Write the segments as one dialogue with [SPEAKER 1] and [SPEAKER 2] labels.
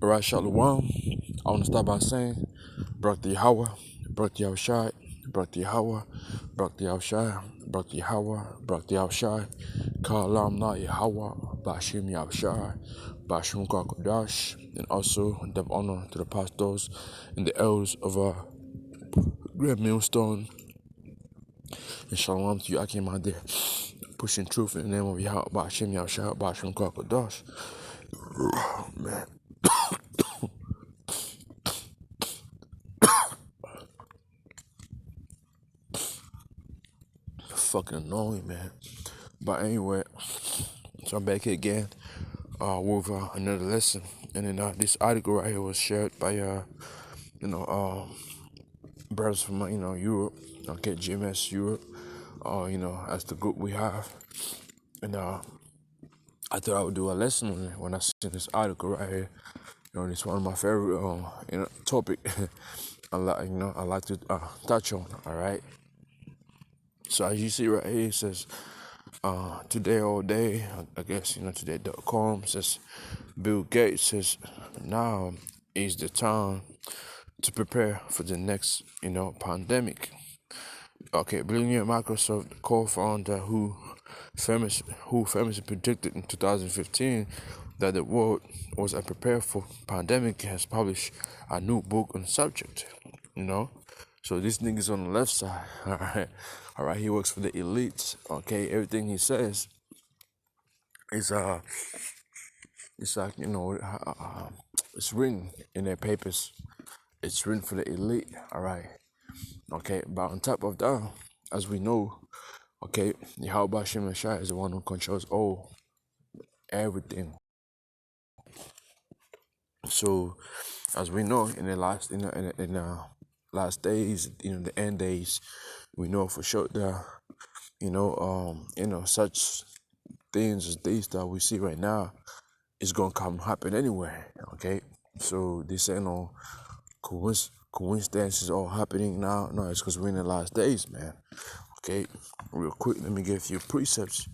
[SPEAKER 1] Alright, Shalom. I want to start by saying, Barak Yahweh, Barak Yahushai, Barak Yahweh, Barak Yahushai, Barak Yahweh, Barak Yahushai, Kalam Na Yahweh, Bashim Yahushai, Bashim Kakodash, and also give honor to the pastors and the elders of our Great Millstone. And Shalom to you, I came out there pushing truth in the name of Yahweh, Bashim Yahushai, Bashim Kakodash. Man. Fucking annoying, man. But anyway, so I'm back here again with another lesson. And then this article right here was shared by brothers from Europe, okay, GMS Europe, as the group we have. And I thought I would do a lesson on it when I seen this article right here. It's one of my favorite topic. I like to touch on. All right. So as you see right here, it says today all day, I guess, today.com says Bill Gates says now is the time to prepare for the next, pandemic. Okay, billionaire Microsoft co-founder who famously predicted in 2015 that the world was unprepared for pandemic has published a new book on the subject. So this nigga's on the left side. All right. He works for the elites. Okay, everything he says is it's like it's written in their papers. It's written for the elite. All right. Okay, but on top of that, as we know, okay, Yahweh Shem Shai is the one who controls everything. So, as we know, in the last days, the end days, we know for sure that such things as these that we see right now is gonna come happen anyway. Okay, so this ain't no coincidences all happening now. No, it's because we're in the last days, man. Okay, real quick, let me give you precepts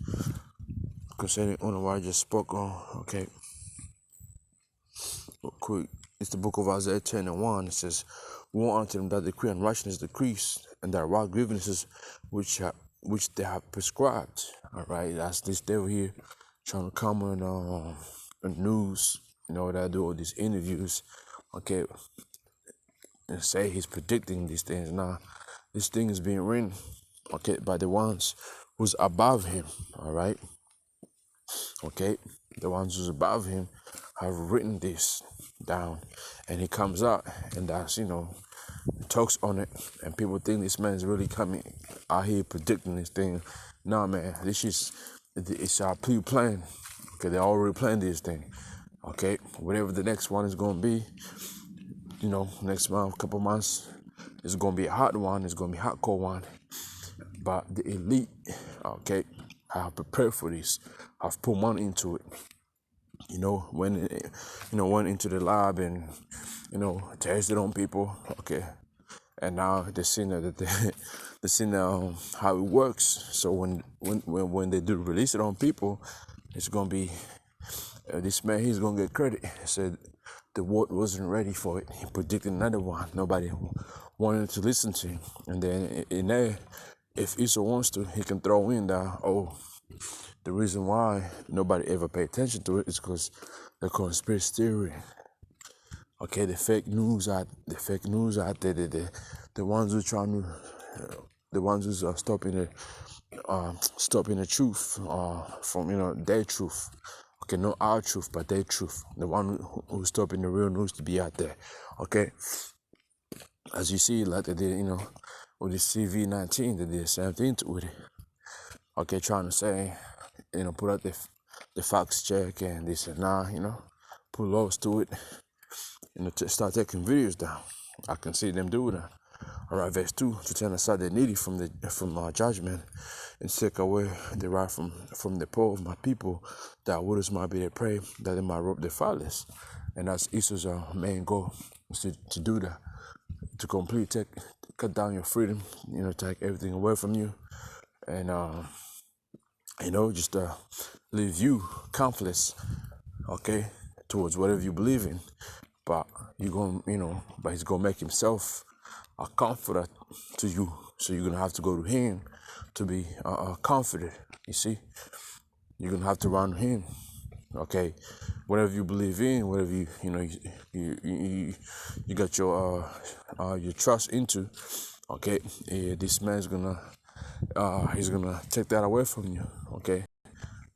[SPEAKER 1] concerning on what I just spoke on. Okay, real quick, it's the book of Isaiah 10:1. It says, "Woe unto them that decree unrighteousness decrease, and that wrought grievances which they have prescribed." All right, that's this devil here trying to come on news, that I do all these interviews, okay, and say he's predicting these things. Now, this thing is being written, okay, by the ones who's above him. All right, okay, the ones who's above him have written this down, and he comes out and that's talks on it, and people think this man is really coming out here predicting this thing. Nah, man, it's our pre-plan. Okay, they already planned this thing. Okay, whatever the next one is gonna be, next month, couple months, it's gonna be a hot one. It's gonna be a hot cold one. But the elite, okay, have prepared for this. Have put money into it. Went into the lab and tested on people. Okay, and now they're seeing how it works. So when they do release it on people, it's gonna be this man. He's gonna get credit. He said the world wasn't ready for it. He predicted another one. Nobody wanted to listen to him. And then in there, if Esau wants to, he can throw in that, the reason why nobody ever pay attention to it is because the conspiracy theory. Okay, the fake news out there, the ones who trying to, the ones who's stopping the truth from their truth. Okay, not our truth, but their truth. The one who's stopping the real news to be out there. Okay, as you see, like they did, with the CV-19, they did the same thing with it. Okay, trying to say, put out the facts check and this and put laws to it, to start taking videos down. I can see them doing that. All right, verse 2, to turn aside the needy from judgment, and take away the right from the poor of my people, that widows might be their prey, that they might rob their fathers. And that's Esau's main goal, is to do that, to completely cut down your freedom, take everything away from you, and just leave you comfortless, okay, towards whatever you believe in. But but he's gonna make himself a comforter to you. So you're gonna have to go to him to be comforted. You see, you're gonna have to run to him. Okay, whatever you believe in, whatever you got your trust into. Okay, this man's gonna he's gonna take that away from you. Okay,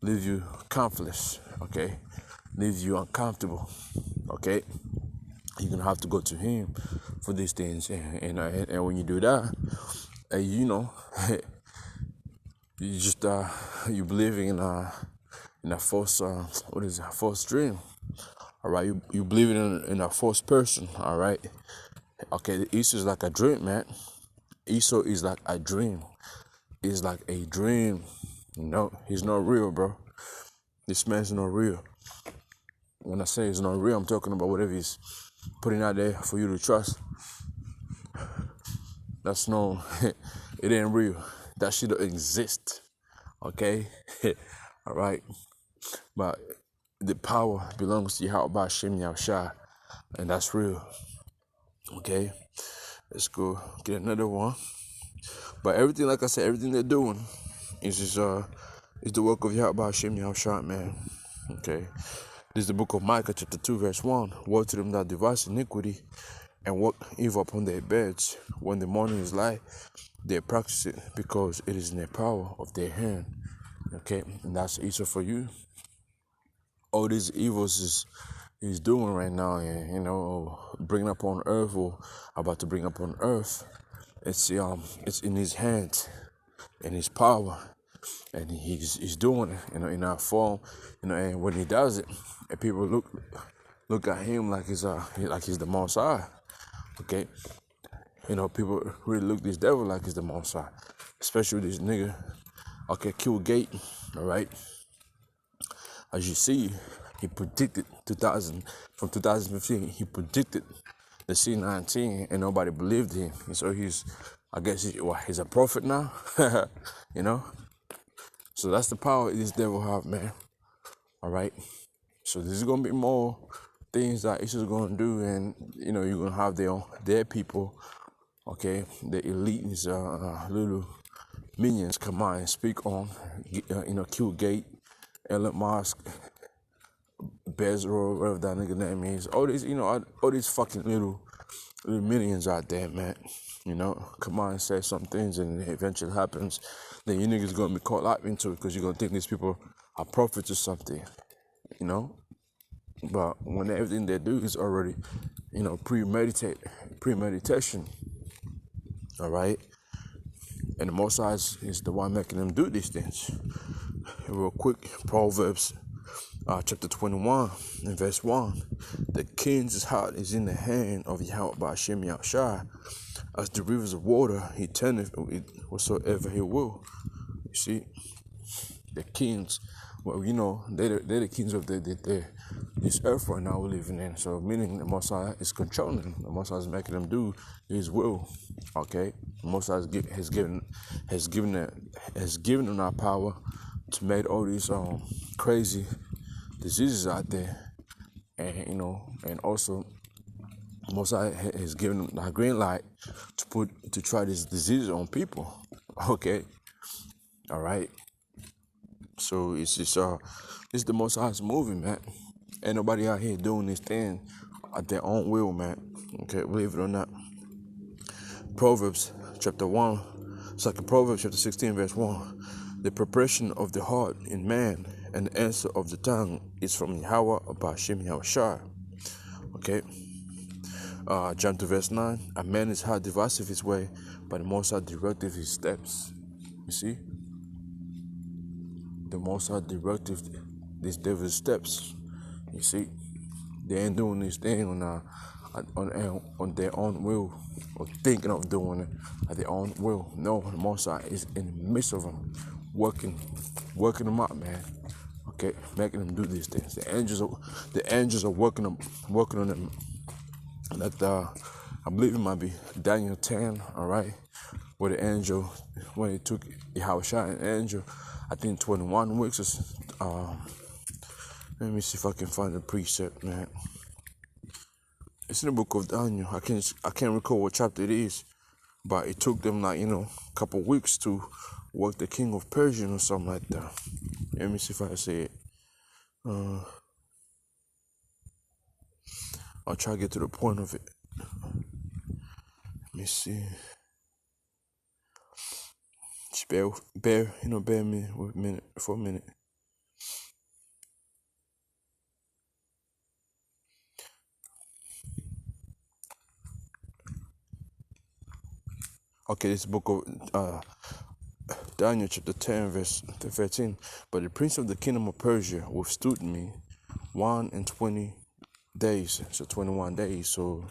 [SPEAKER 1] leave you comfortless. Okay, leave you uncomfortable. Okay, you're gonna have to go to him for these things, and when you do that, you just you believing in a false false dream. All right, you believing in a false person. All right, okay. Esau is like a dream, man. Esau is like a dream. It's like a dream. He's not real, bro. This man's not real. When I say it's not real, I'm talking about whatever he's putting out there for you to trust. That's no, it ain't real. That shit don't exist. Okay? All right? But the power belongs to Yahweh Shem Yahushua, and that's real. Okay? Let's go get another one. But everything, like I said, everything they're doing is just is the work of Yahweh Shem Yahushua, man. Okay? This is the book of Micah, chapter 2, verse 1. Woe to them that devise iniquity and work evil upon their beds. When the morning is light, they practice it because it is in the power of their hand. Okay, and that's easier for you. All these evils is doing right now, and bringing up on earth or about to bring up on earth. It's in his hands, in his power, and he's doing it, in our form, and when he does it, and people look at him like he's the Most High. Okay, people really look at this devil like he's the Most High, especially this nigga. Okay, Q Gate, all right. As you see, he predicted 2015. He predicted the C-19, and nobody believed him. And so he's a prophet now, So that's the power this devil have, man. All right. So there's gonna be more things that Issa's gonna do, and you're gonna have their people, okay, the elite, little minions come out and speak on, Q Gate, Elon Musk, Bezos, whatever that nigga name is. All these fucking little minions out there, man. Come on and say some things, and it eventually happens. Then you niggas gonna be caught up into it because you're gonna think these people are prophets or something, But when everything they do is already, premeditation, all right? And the Most High is the one making them do these things. Real quick, Proverbs chapter 21 and verse 1. The king's heart is in the hand of Yahweh Hashem Yahushua. As the rivers of water, he turneth it whatsoever he will. You see, the kings, they're the kings of this earth right now we're living in. So meaning the Most High is controlling them. The Most High is making them do his will. Okay? The Most High has given them our power to make all these crazy diseases out there. And and also Most High has given them the green light to try this disease on people. Okay? All right. So it's just it's the Most High's moving, man. Ain't nobody out here doing this thing at their own will, man. Okay, believe it or not. Proverbs chapter 16 verse 1. The preparation of the heart in man and the answer of the tongue is from Yahweh Hashem Yahushua. Okay. John 2 verse 9. A man is hard deviseth his way, but the Most High directeth his steps. You see? The Most High directed these devil's steps. You see, they ain't doing this thing on their own will, or thinking of doing it at their own will. No, the Most High is in the midst of them, working them out, man. Okay, making them do these things. The angels are working on them. Like I believe it might be Daniel 10. All right, where the angel, when he took Yahushua, an angel, I think 21 weeks Let me see if I can find the precept, man. It's in the book of Daniel. I can't recall what chapter it is, but it took them like a couple weeks to work the king of Persia or something like that. Let me see if I say it. I'll try to get to the point of it. Let me see. Just bear me for a minute. Okay, this book of Daniel chapter 10, verse 13. But the prince of the kingdom of Persia withstood me 120 days. So 21 days. So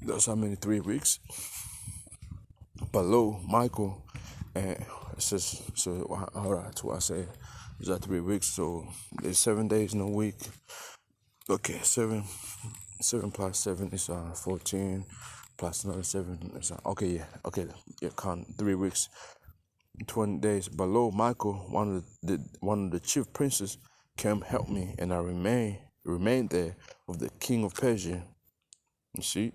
[SPEAKER 1] that's how many? 3 weeks. Below Michael, and it says, so all right, that's what I say. It's at 3 weeks. So there's 7 days in a week. Okay, 7 plus 7 is 14 plus another 7 is okay, count 3 weeks, 20 days. Below Michael, one of the chief princes, came help me, and I remained there with the king of Persia. You see,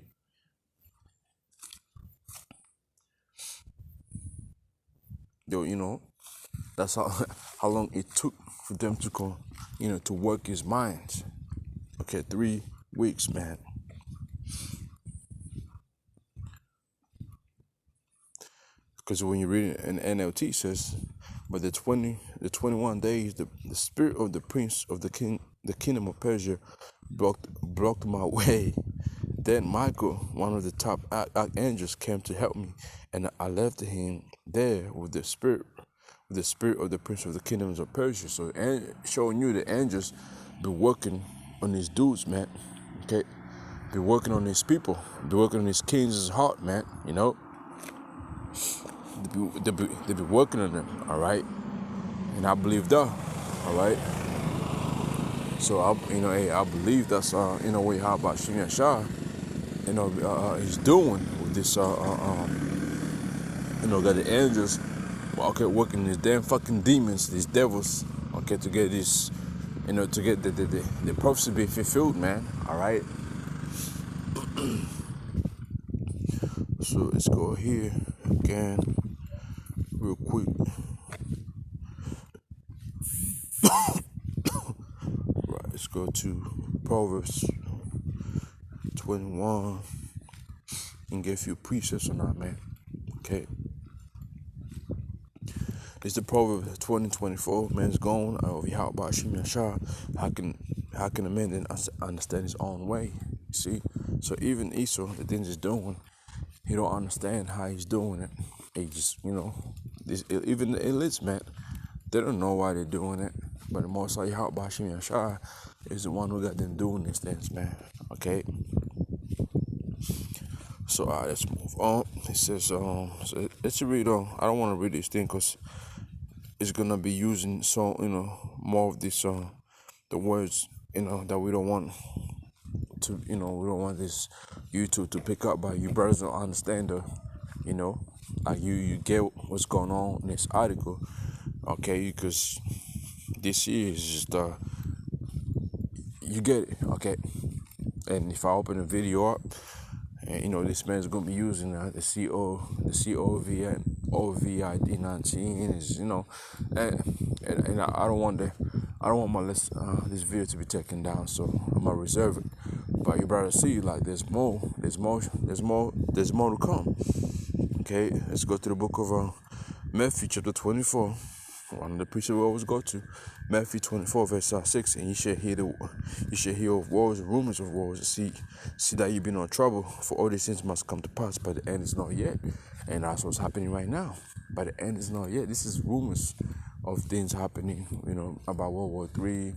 [SPEAKER 1] that's how long it took for them to to work his mind. Okay, 3 weeks, man. Because when you read it in NLT, it says, but the 21 days, the spirit of the prince of the kingdom of Persia blocked my way. Then Michael, one of the top archangels, came to help me, and I left him there with the spirit of the prince of the kingdoms of Persia. So, and showing you the angels be working on these dudes, man. Okay, be working on these people, be working on these kings' heart, man. They be working on them, all right? And I believe that, all right? So, I believe that's, what about Shimon Shah, he's doing with this, got the angels, working these damn fucking demons, these devils, to get this, to get the prophecy be fulfilled, man, all right? So, let's go here again. Real quick. Right, let's go to Proverbs 21 and get a few precepts on that, man. Okay. It's the Proverbs 20:24. Man's gone. How about Shimon Shah? How can a man then understand his own way? See? So even Esau, the things he's doing, he don't understand how he's doing it. He just, even the elites, man, they don't know why they're doing it. But the most like how about Shimon Shah is the one who got them doing these things, man. Okay. So let's move on. It says, so let's read on. I don't want to read this thing because it's gonna be using more of this the words that we don't want to we don't want this YouTube to pick up, but you brothers don't understand like you get what's going on in this article, okay? Because this year is just you get it, okay? And if I open a video up, and this man's gonna be using the COVID 19 is and I don't want this video to be taken down, so I'm gonna reserve it. But you better see, like there's more to come. Okay, let's go to the book of Matthew chapter 24. One of the preachers we always go to, Matthew 24 verse 6, and you should hear of wars, rumors of wars, see that you've been on trouble, for all these things must come to pass, but the end is not yet. And that's what's happening right now. But the end is not yet. This is rumors of things happening, about World War III,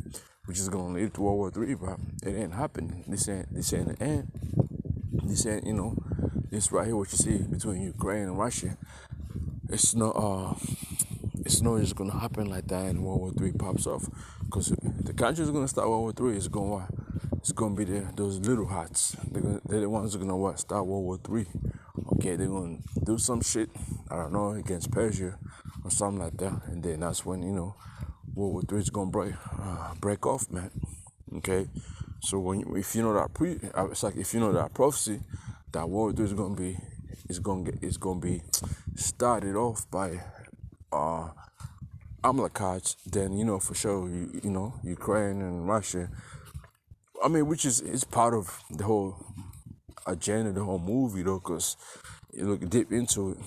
[SPEAKER 1] which is gonna lead to World War III, but it ain't happening. This ain't the end. This ain't, this right here, what you see between Ukraine and Russia. It's not just gonna happen like that and World War III pops off. Because the country is gonna start World War III, it's gonna be those little hats. They're the ones who are gonna start World War III. Okay, they're gonna do some shit, I don't know, against Persia or something like that, and then that's when World War III is gonna break off, man. Okay, so if you know that it's like if you know that prophecy, that World War III is gonna be, it's gonna be started off by Amalekites, then you know for sure you know Ukraine and Russia. I mean, which is it's part of the whole agenda, the whole movie though, cause you look deep into it.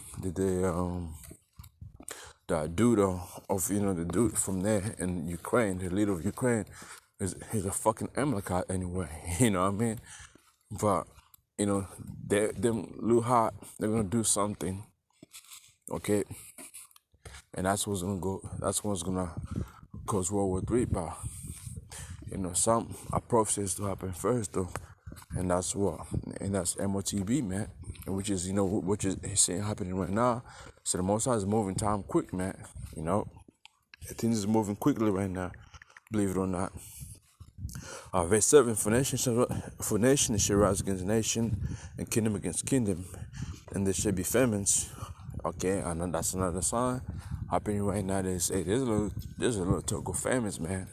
[SPEAKER 1] The dude of the dude from there in Ukraine, the leader of Ukraine, he's a fucking Amalekite anyway. You know what I mean? But them little hot, they're gonna do something, okay, and that's what's gonna go. That's what's gonna cause World War III. But some a prophecy is to happen first though, and that's MOTB, man, which is which is saying happening right now. So the Most High is moving time quick, man. Things is moving quickly right now, believe it or not. Verse 7, for nation shall rise against nation, and kingdom against kingdom, and there shall be famines. Okay, I know that's another sign happening right now. There's a little talk of famines, man.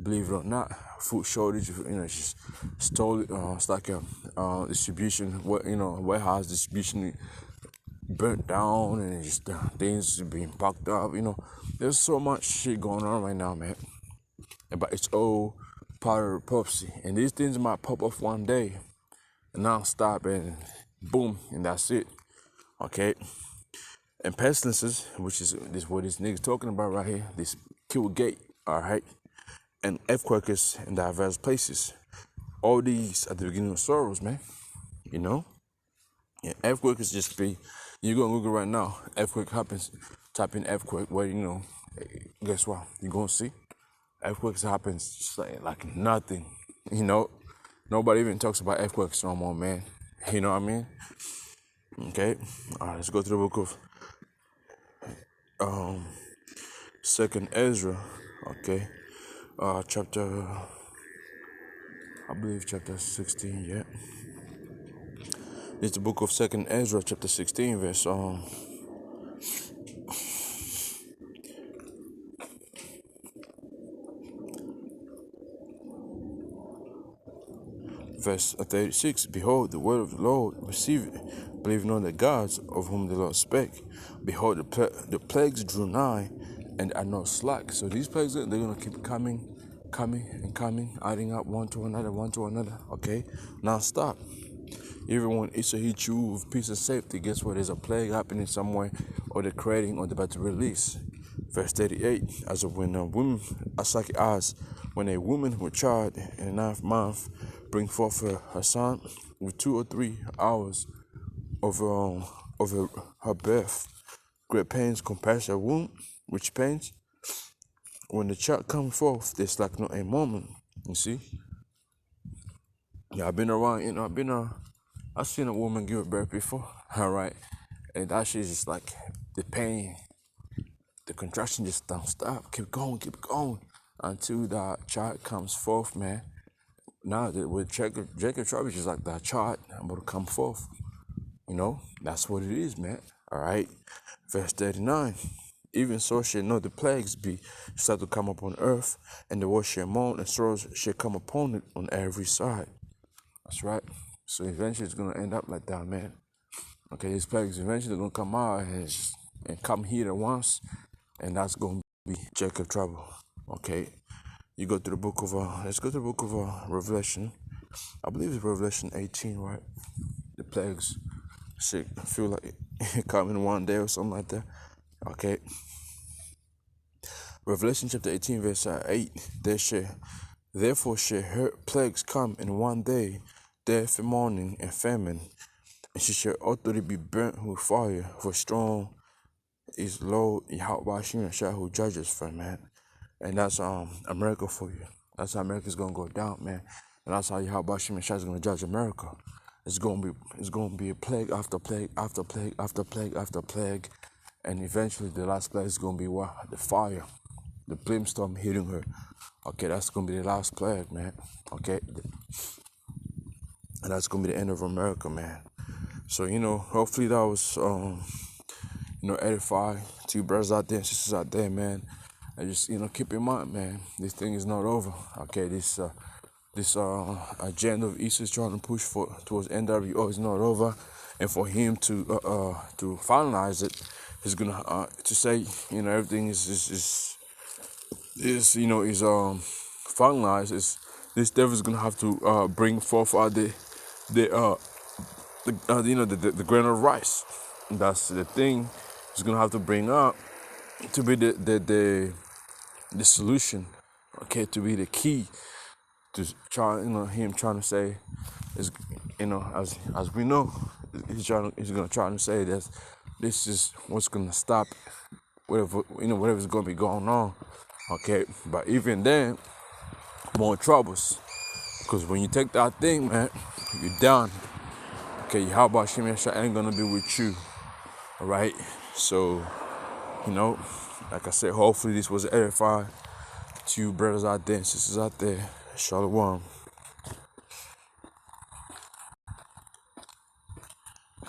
[SPEAKER 1] Believe it or not, food shortage. It's just stole. It's like a distribution. Warehouse distribution burnt down, and it's just things being packed up. There's so much shit going on right now, man. But it's all part of prophecy, and these things might pop off one day, and non-stop, and boom, and that's it. Okay. And pestilences, which is what this nigga's talking about right here, this kill gate, all right, and earthquakes in diverse places. All these at the beginning of sorrows, man. Yeah, earthquake is just you go on Google right now, earthquake happens, type in earthquake, where guess what? You're gonna see earthquakes happens just like nothing, Nobody even talks about earthquakes no more, man. You know what I mean? Okay, all right, let's go to the book of Second Ezra, okay, chapter, I believe chapter 16, yeah. It's the book of Second Ezra, chapter 16, verse verse 36. Behold, the word of the Lord, receive it, believing on the gods of whom the Lord spake. Behold, the plagues drew nigh, and are not slack. So these plagues, they're gonna keep coming, and coming, adding up one to another. Okay, non-stop. Even when it's a hit you with peace and safety, guess what? There's a plague happening somewhere, or they're creating, or they're about to release. Verse 38, as of when a woman, when a woman with child in the 9th month bring forth her son with 2 or 3 hours of her birth, great pains compass her womb, which pains, when the child comes forth, there's like not a moment, you see? Yeah, I've been around, I've seen a woman give birth before, all right? And that shit is just like the pain, the contraction just don't stop, keep going, until the child comes forth, man. Now, with Jacob Travis is like that child, I'm going to come forth. That's what it is, man. All right. Verse 39. Even so shall not the plagues be start to come upon earth, and the war shall moan, and sorrows shall come upon it on every side. That's right. So eventually it's going to end up like that, man. Okay, these plagues eventually going to come out and come here at once, and that's going to be Jacob trouble. Okay. You go to the book of, let's go to the book of Revelation. I believe it's Revelation 18, right? The plagues shit feel like it coming one day or something like that. Okay. Revelation chapter 18, verse 8. Therefore shall her plagues come in one day, death and mourning and famine, and she shall utterly be burnt with fire, for strong is Lord Yahweh Shah who judges for man. And that's America for you. That's how America's gonna go down, man. And that's how Yahweh Shah is gonna judge America. It's gonna be a plague after plague after plague after plague after plague, and eventually the last plague is gonna be what? The fire, the brimstone hitting her. Okay, that's gonna be the last plague, man. Okay, and that's gonna be the end of America, man. So hopefully that was edify to you brothers out there and sisters out there, man. And just keep in mind, man, this thing is not over. Okay, this agenda of East is trying to push towards NWO is not over, and for him to finalize it, he's gonna to say everything is finalized. Is this devil's gonna have to bring forth the grain of rice. That's the thing he's gonna have to bring up to be the solution. Okay, to be the key to try him trying to say is as we know he's gonna try to say that this is what's gonna stop whatever's gonna be going on. Okay, but even then, more troubles, because when you take that thing, man, you're done. Okay, how about Shemesha ain't gonna be with you. All right, so like I said, hopefully this was edifying to you brothers out there and sisters out there. Shalom.